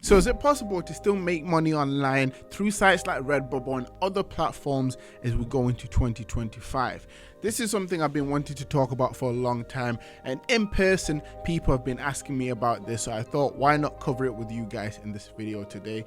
So is it possible to still make money online through sites like Redbubble and other platforms as we go into 2025? This is something I've been wanting to talk about for a long time, and in person people have been asking me about this, so I thought why not cover it with you guys in this video today.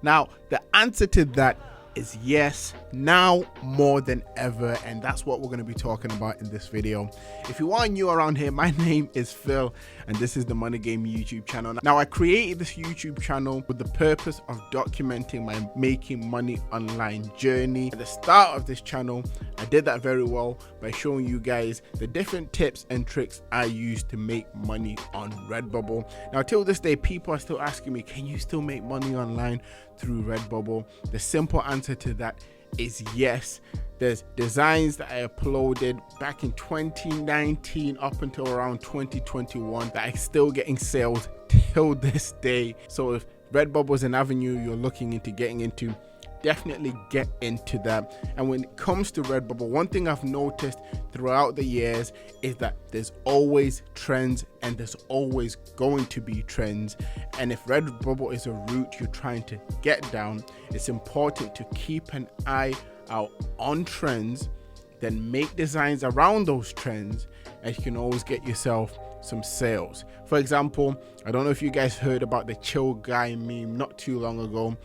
Now the answer to that is yes, now more than ever, and that's what we're going to be talking about in this video. If you are new around here, my name is Phil and this is the Money Game YouTube channel. Now I created this YouTube channel with the purpose of documenting my making money online journey. At the start of this channel I did that very well by showing you guys the different tips and tricks I use to make money on Redbubble. Now till this day people are still asking me, can you still make money online through Redbubble? The simple answer to that is yes. There's designs that I uploaded back in 2019 up until around 2021 that are still getting sales till this day. So if Redbubble is an avenue you're looking into getting into, definitely get into that. And when it comes to Redbubble, one thing I've noticed throughout the years is that there's always trends and there's always going to be trends. And if Redbubble is a route you're trying to get down, it's important to keep an eye out on trends, then make designs around those trends, and you can always get yourself some sales. For example, I don't know if you guys heard about the chill guy meme not too long ago.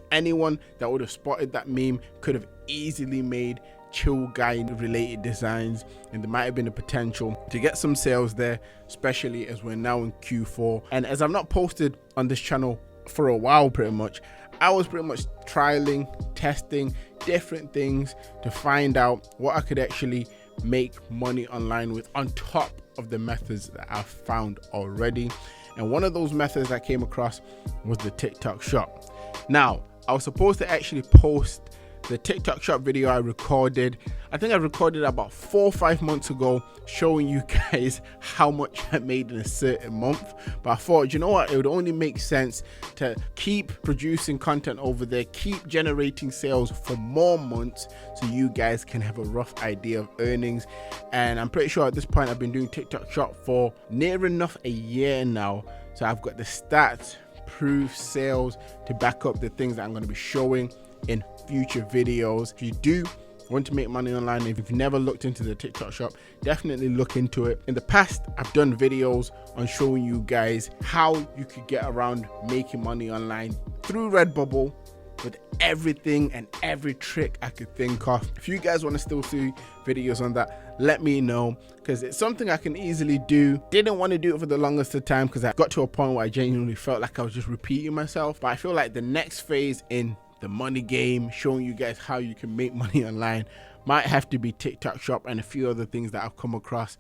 Anyone that would have spotted that meme could have easily made chill guy related designs, and there might have been a potential to get some sales there, especially as we're now in Q4. And as I've not posted on this channel for a while, pretty much I was pretty much trialing, testing different things to find out what I could actually make money online with on top of the methods that I've found already. And one of those methods I came across was the TikTok shop. Now I was supposed to actually post the TikTok shop video I recorded. I think I recorded about 4 or 5 months ago, showing you guys how much I made in a certain month. But I thought, you know what, it would only make sense to keep producing content over there, keep generating sales for more months, so you guys can have a rough idea of earnings. And I'm pretty sure at this point I've been doing TikTok shop for near enough a year now, so I've got the stats, proof, sales to back up the things that I'm going to be showing in future videos. If you do want to make money online, if you've never looked into the TikTok shop, definitely look into it. In the past I've done videos on showing you guys how you could get around making money online through Redbubble with everything and every trick I could think of. If you guys want to still see videos on that, let me know, because it's something I can easily do. Didn't want to do it for the longest of time because I got to a point where I genuinely felt like I was just repeating myself. But I feel like the next phase in the money game, showing you guys how you can make money online, might have to be TikTok shop and a few other things that I've come across.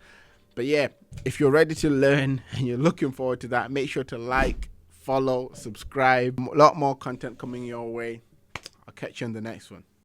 But yeah, if you're ready to learn and you're looking forward to that, make sure to like, follow, subscribe. A lot more content coming your way. I'll catch you in the next one.